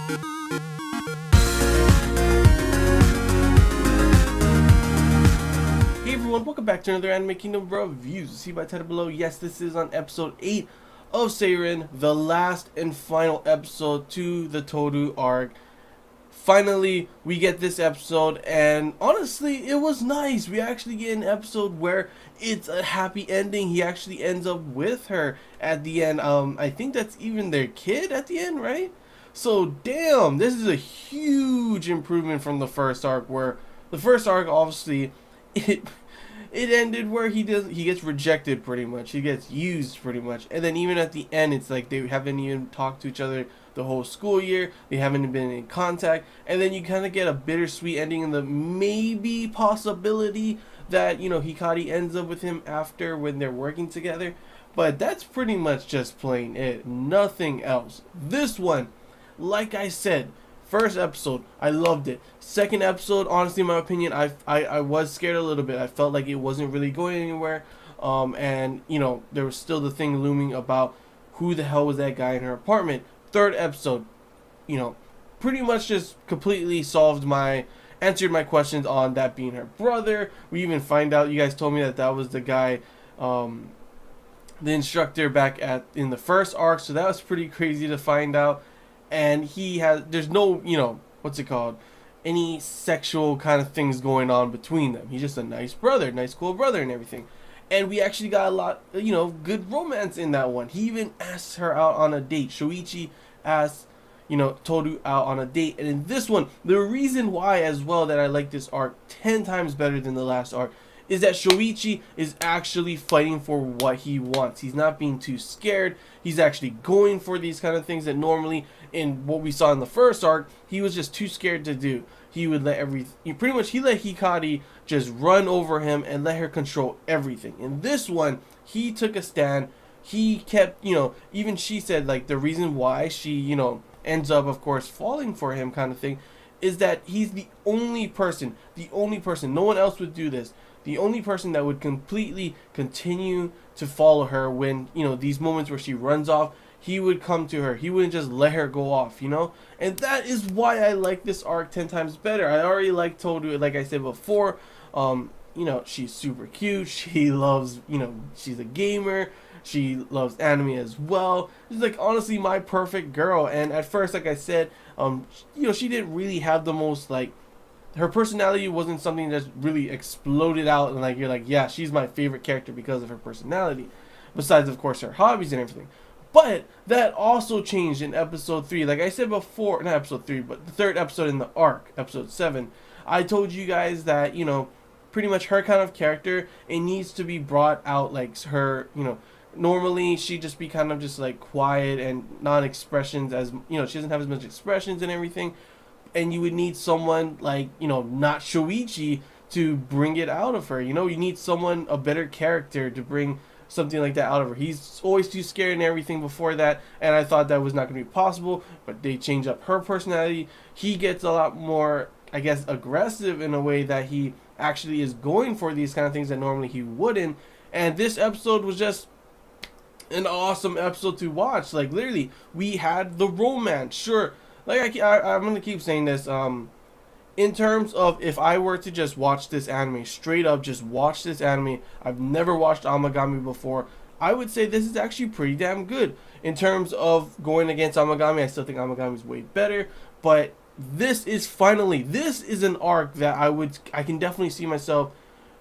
Hey everyone, welcome back to another Anime Kingdom reviews. See by title below, yes, this is on episode 8 of Seiren, the last and final episode to the Toru arc. Finally, we get this episode, and honestly, it was nice. We actually get an episode where it's a happy ending. He actually ends up with her at the end. I think that's even their kid at the end, right? So, damn, this is a huge improvement from the first arc, where the first arc, obviously, it ended where he gets rejected pretty much. He gets used pretty much. And then even at the end, it's like they haven't even talked to each other the whole school year. They haven't been in contact. And then you kind of get a bittersweet ending in the maybe possibility that, you know, Hikari ends up with him after when they're working together. But that's pretty much just plain it. Nothing else. This one, like I said, first episode, I loved it. Second episode, honestly, in my opinion, I was scared a little bit. I felt like it wasn't really going anywhere. And, you know, there was still the thing looming about who the hell was that guy in her apartment. Third episode, you know, pretty much just completely answered my questions on that being her brother. We even find out, you guys told me that was the guy, the instructor back in the first arc. So that was pretty crazy to find out. And there's no, you know, what's it called, any sexual kind of things going on between them. He's just a nice brother, nice cool brother and everything. And we actually got a lot, you know, good romance in that one. He even asks her out on a date. Shoichi asks, you know, Toru out on a date. And in this one, the reason why as well that I like this arc 10 times better than the last arc is that Shoichi is actually fighting for what he wants. He's not being too scared. He's actually going for these kind of things that normally in what we saw in the first arc, he was just too scared to do. He would let he let Hikari just run over him and let her control everything. In this one, he took a stand. He kept, you know, even she said, like, the reason why she, you know, ends up, of course, falling for him kind of thing, is that he's the only person, no one else would do this, the only person that would completely continue to follow her when, you know, these moments where she runs off, he would come to her. He wouldn't just let her go off, you know? And that is why I like this arc 10 times better. I already like Toru, like I said before. You know, she's super cute. She loves, you know, she's a gamer. She loves anime as well. She's like honestly my perfect girl. And at first, like I said, you know, she didn't really have the most, like, her personality wasn't something that really exploded out and like you're like, yeah, she's my favorite character because of her personality. Besides, of course, her hobbies and everything. But that also changed in episode 3. Like I said before, not episode 3, but the third episode in the arc, episode 7. I told you guys that, you know, pretty much her kind of character, it needs to be brought out like her, you know, normally she'd just be kind of just like quiet and non-expressions as, you know, she doesn't have as much expressions and everything. And you would need someone like, you know, not Shoichi to bring it out of her. You know, you need someone, a better character to bring something like that out of her. He's always too scared and everything before that, and I thought that was not going to be possible, but they change up her personality. He gets a lot more, I guess, aggressive in a way that he actually is going for these kind of things that normally he wouldn't. And this episode was just an awesome episode to watch. Like, literally, we had the romance. Sure, like I'm going to keep saying this, in terms of if I were to just watch this anime, straight up just watch this anime, I've never watched Amagami before, I would say this is actually pretty damn good. In terms of going against Amagami, I still think Amagami is way better, but this is an arc that I can definitely see myself,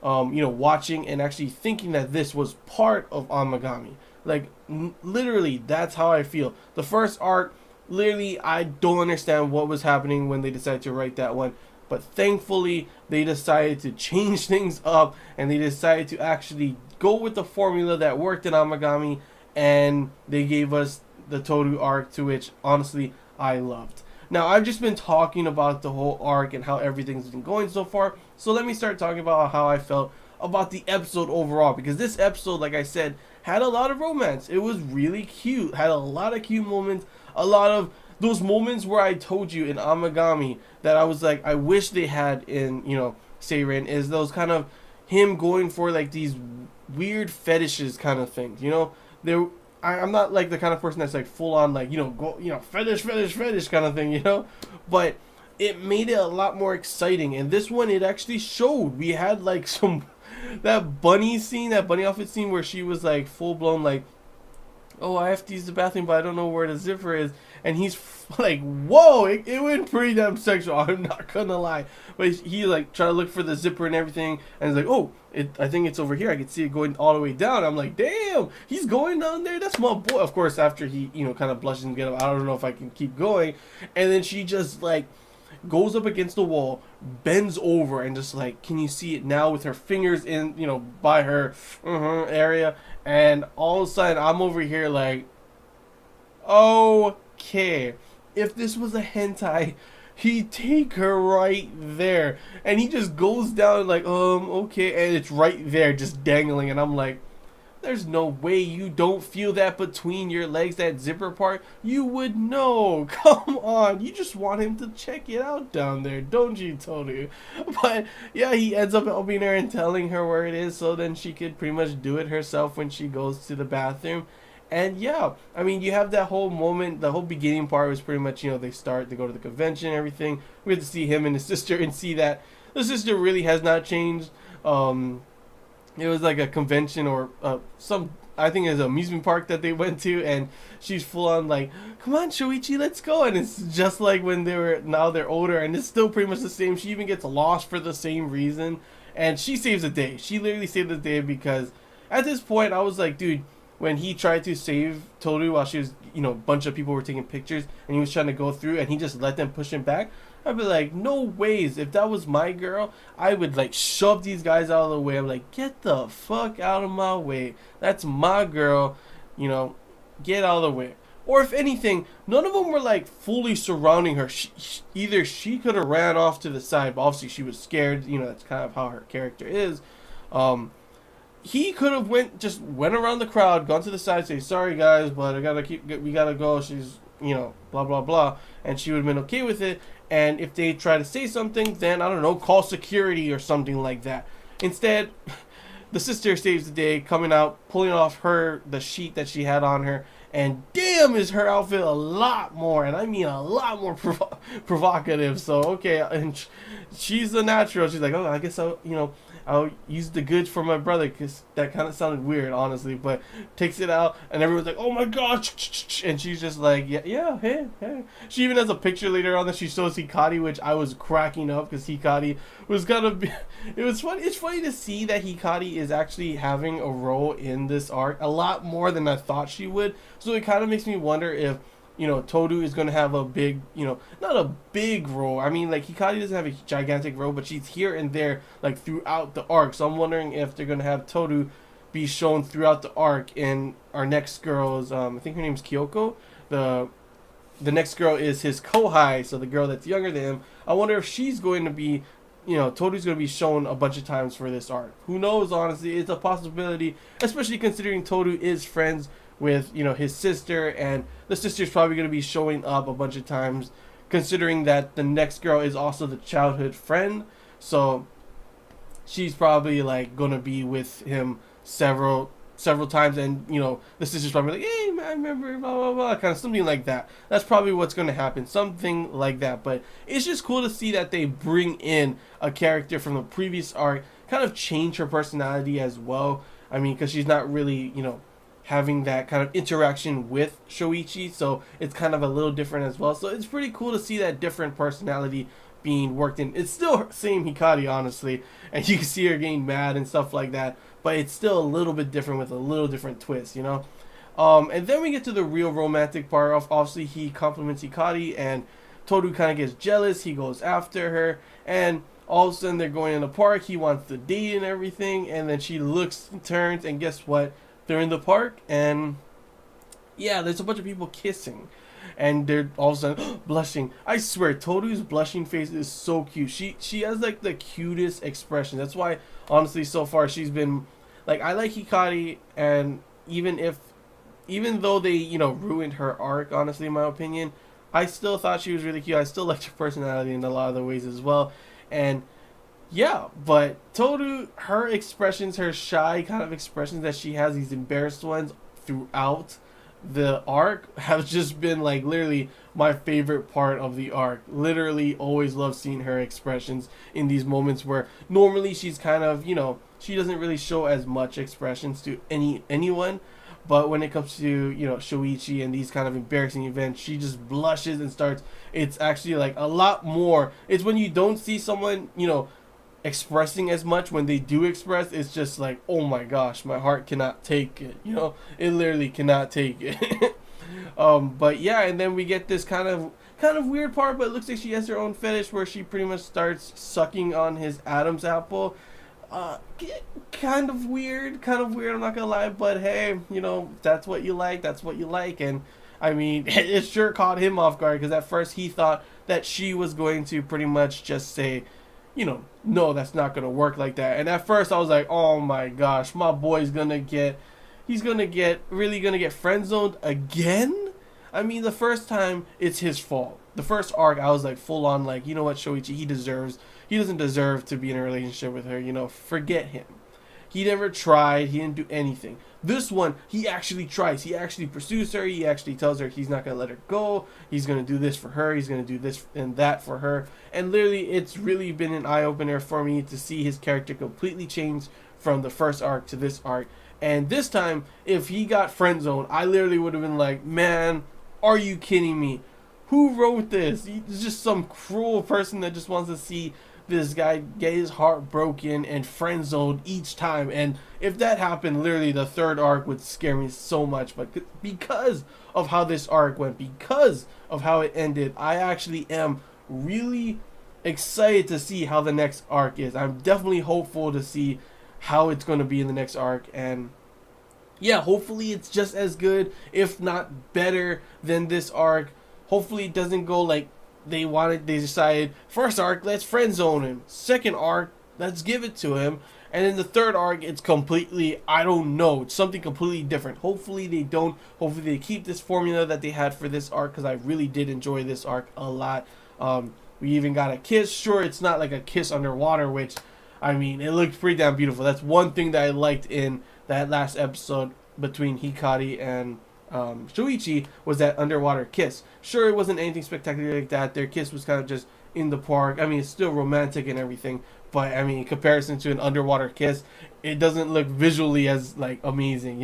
you know, watching and actually thinking that this was part of Amagami. Like, literally, that's how I feel. The first arc, literally, I don't understand what was happening when they decided to write that one. But thankfully, they decided to change things up. And they decided to actually go with the formula that worked in Amagami. And they gave us the Toru arc, to which, honestly, I loved. Now, I've just been talking about the whole arc and how everything's been going so far. So let me start talking about how I felt about the episode overall. Because this episode, like I said, had a lot of romance. It was really cute. Had a lot of cute moments. A lot of those moments where I told you in Amagami that I was like, I wish they had in, you know, Seiren, is those kind of him going for like these weird fetishes kind of things. You know, there I'm not like the kind of person that's like full on like, go, fetish kind of thing, but it made it a lot more exciting. And this one, it actually showed. We had like some that bunny outfit scene where she was like full blown like, oh, I have to use the bathroom, but I don't know where the zipper is. And he's like, whoa, it went pretty damn sexual. I'm not gonna lie. But he like trying to look for the zipper and everything, and he's like, oh, I think it's over here. I can see it going all the way down. I'm like, damn, he's going down there. That's my boy. Of course, after he, kind of blushes and get up, I don't know if I can keep going. And then she just like goes up against the wall, bends over, and just like, can you see it now with her fingers in, by her area. And all of a sudden, I'm over here like, okay, if this was a hentai, he'd take her right there. And he just goes down like, okay, and it's right there, just dangling. And I'm like, there's no way you don't feel that between your legs, that zipper part. You would know. Come on. You just want him to check it out down there, don't you, Tolu? But yeah, he ends up helping her and telling her where it is so then she could pretty much do it herself when she goes to the bathroom. And yeah, I mean, you have that whole moment, the whole beginning part was pretty much, they go to the convention and everything. We get to see him and his sister and see that the sister really has not changed. It was like a convention or I think it's an amusement park that they went to, and she's full on like, come on, Shoichi, let's go. And it's just like when now they're older, and it's still pretty much the same. She even gets lost for the same reason, and she saves the day. She literally saved the day because at this point, I was like, dude, when he tried to save Toru while she was, a bunch of people were taking pictures, and he was trying to go through, and he just let them push him back. I'd be like, no ways. If that was my girl, I would like shove these guys out of the way. I'm like, get the fuck out of my way. That's my girl. Get out of the way. Or if anything, none of them were like fully surrounding her. Either she could have ran off to the side, but obviously she was scared. That's kind of how her character is. He could have went around the crowd, gone to the side, say, sorry guys, but we gotta go. She's, blah, blah, blah. And she would have been okay with it. And if they try to say something, then, I don't know, call security or something like that. Instead, the sister saves the day, coming out, pulling off the sheet that she had on her. And damn, is her outfit a lot more, and I mean a lot more provocative. So, okay, and she's the natural. She's like, oh, I guess I'll use the goods for my brother, because that kind of sounded weird, honestly, but takes it out, and everyone's like, oh my gosh, and she's just like, yeah, hey. She even has a picture later on that she shows Hikari, which I was cracking up, because Hikari was gonna be, it was funny. It's funny to see that Hikari is actually having a role in this arc, a lot more than I thought she would, so it kind of makes me wonder if Toru is going to have a big, not a big role. I mean, like, Hikari doesn't have a gigantic role, but she's here and there, like, throughout the arc. So I'm wondering if they're going to have Toru be shown throughout the arc. And our next girl is, I think her name's Kyoko. The next girl is his kohai, so the girl that's younger than him. I wonder if she's going to be, Toru's going to be shown a bunch of times for this arc. Who knows, honestly. It's a possibility, especially considering Toru is friends with his sister, and the sister's probably going to be showing up a bunch of times, considering that the next girl is also the childhood friend, so she's probably like going to be with him several times, and the sister's probably like, hey man, I remember, blah blah blah, kind of something like that. That's probably what's going to happen, something like that. But it's just cool to see that they bring in a character from the previous arc, kind of change her personality as well. I mean, because she's not really having that kind of interaction with Shoichi, so it's kind of a little different as well. So it's pretty cool to see that different personality being worked in. It's still same Hikari, honestly, and you can see her getting mad and stuff like that, but it's still a little bit different with a little different twist, and then we get to the real romantic part. Obviously, he compliments Hikari, and Toru kind of gets jealous. He goes after her, and all of a sudden they're going in the park. He wants to date and everything, and then she looks and turns, and guess what? They're in the park, and yeah, there's a bunch of people kissing, and they're all of a sudden blushing. I swear, Toru's blushing face is so cute. She has like the cutest expression. That's why, honestly, so far she's been like, I like Hikari, and even though they ruined her arc, honestly, in my opinion, I still thought she was really cute. I still liked her personality in a lot of the ways as well, and yeah, but Toru, her expressions, her shy kind of expressions that she has, these embarrassed ones throughout, the arc has just been like literally my favorite part of the arc. Literally always love seeing her expressions in these moments where normally she's kind of, she doesn't really show as much expressions to anyone, but when it comes to, Shoichi and these kind of embarrassing events, she just blushes and starts. It's actually like a lot more. It's when you don't see someone, expressing as much. When they do express, it's just like, oh my gosh, my heart cannot take it. It literally cannot take it. But yeah, and then we get this kind of weird part, but it looks like she has her own fetish where she pretty much starts sucking on his Adam's apple. Kind of weird. I'm not gonna lie, but hey, that's what you like. That's what you like, and I mean, it sure caught him off guard because at first he thought that she was going to pretty much just say, no, that's not gonna work like that. And at first I was like, oh my gosh, my boy's he's gonna get really gonna get friend zoned again. I mean, the first time it's his fault. The first arc, I was like full on like, you know what, Shoichi, he doesn't deserve to be in a relationship with her. Forget him. He never tried. He didn't do anything. This one, he actually tries. He actually pursues her. He actually tells her he's not going to let her go. He's going to do this for her. He's going to do this and that for her. And literally, it's really been an eye-opener for me to see his character completely change from the first arc to this arc. And this time, if he got friend zoned, I literally would have been like, man, are you kidding me? Who wrote this? He's just some cruel person that just wants to see this guy get his heart broken and friend zoned each time. And if that happened, literally the third arc would scare me so much. But because of how this arc went, because of how it ended, I actually am really excited to see how the next arc is. I'm definitely hopeful to see how it's going to be in the next arc. And yeah, hopefully it's just as good, if not better than this arc. Hopefully it doesn't go like they decided, first arc, let's friend zone him. Second arc, let's give it to him. And then the third arc, it's completely, I don't know, it's something completely different. Hopefully they don't. Hopefully they keep this formula that they had for this arc, because I really did enjoy this arc a lot. We even got a kiss. Sure, it's not like a kiss underwater, which, I mean, it looked pretty damn beautiful. That's one thing that I liked in that last episode between Hikari and Shuichi, was that underwater kiss. Sure, it wasn't anything spectacular like that. Their kiss was kind of just in the park. I mean, it's still romantic and everything, but I mean, in comparison to an underwater kiss, it doesn't look visually as like amazing,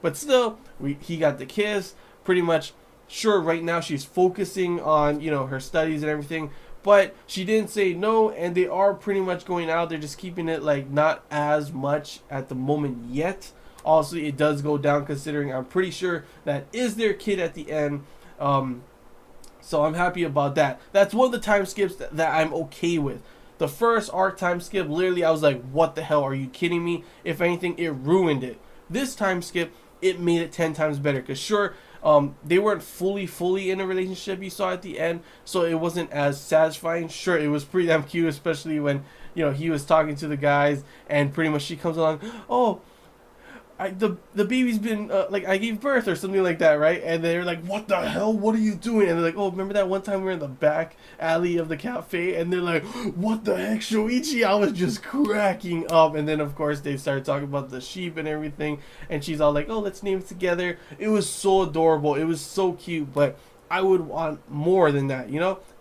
But still, he got the kiss. Pretty much, sure, right now she's focusing on her studies and everything, but she didn't say no, and they are pretty much going out. They're just keeping it like not as much at the moment yet. Also, it does go down considering I'm pretty sure that is their kid at the end. So I'm happy about that. That's one of the time skips that I'm okay with. The first arc time skip, literally, I was like, what the hell? Are you kidding me? If anything, it ruined it. This time skip, it made it 10 times better. Because sure, they weren't fully in a relationship, you saw at the end. So it wasn't as satisfying. Sure, it was pretty damn cute, especially when, he was talking to the guys. And pretty much she comes along, oh, the baby's been I gave birth or something like that, right? And they're like, what the hell, what are you doing? And they're like, oh, remember that one time we were in the back alley of the cafe? And they're like, what the heck, Shoichi? I was just cracking up. And then of course they started talking about the sheep and everything, and she's all like, oh, let's name it together. It was so adorable, it was so cute, but I would want more than that,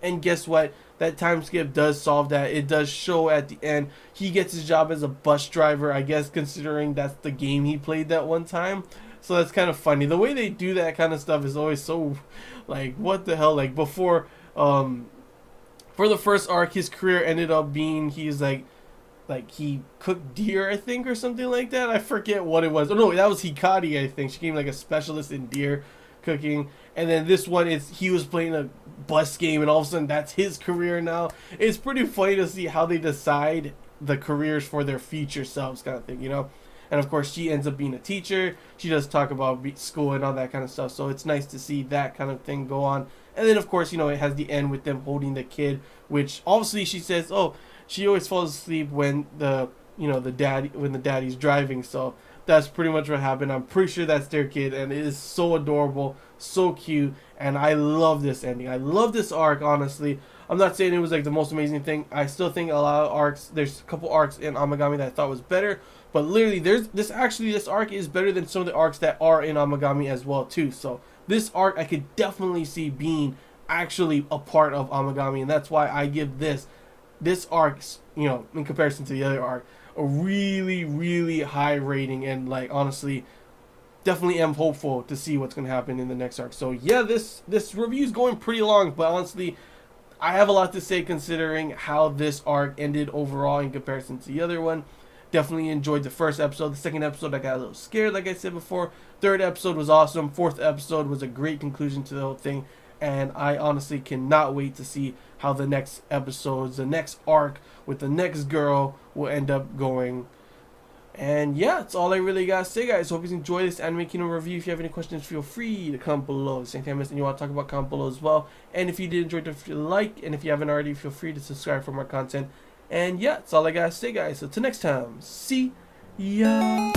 And guess what? That time skip does solve that. It does show at the end he gets his job as a bus driver, I guess, considering that's the game he played that one time. So that's kind of funny. The way they do that kind of stuff is always so, like, what the hell? Like, before, for the first arc, his career ended up being, he's like he cooked deer, I think, or something like that. I forget what it was. Oh, no, that was Hikari, I think. She became like a specialist in deer cooking. And then this one is he was playing a bus game, and all of a sudden that's his career now. It's pretty funny to see how they decide the careers for their future selves, kind of thing, And of course she ends up being a teacher. She does talk about school and all that kind of stuff, so it's nice to see that kind of thing go on. And then of course, it has the end with them holding the kid, which obviously she says, oh, she always falls asleep when the daddy's driving. So that's pretty much what happened. I'm pretty sure that's their kid, and it is so adorable so cute, and I love this ending. I love this arc, honestly. I'm not saying it was like the most amazing thing. I still think a lot of arcs, there's a couple arcs in Amagami that I thought was better, but literally this arc is better than some of the arcs that are in Amagami as well too. So this arc I could definitely see being actually a part of Amagami, and that's why I give this arc, you know, in comparison to the other arc, a really, really high rating. And like, honestly, definitely am hopeful to see what's going to happen in the next arc. So yeah, this review is going pretty long, but honestly, I have a lot to say considering how this arc ended overall in comparison to the other one. Definitely enjoyed the first episode. The second episode, I got a little scared, like I said before. Third episode was awesome. Fourth episode was a great conclusion to the whole thing. And I honestly cannot wait to see how the next episodes, the next arc with the next girl will end up going. And yeah, that's all I really gotta say, guys. Hope you enjoy this Anime Kingdom review. If you have any questions, feel free to comment below. At the same time, if you want to talk about, comment below as well. And if you did enjoy it, feel like, and if you haven't already, feel free to subscribe for more content. And yeah, that's all I gotta say, guys. So till next time, see ya.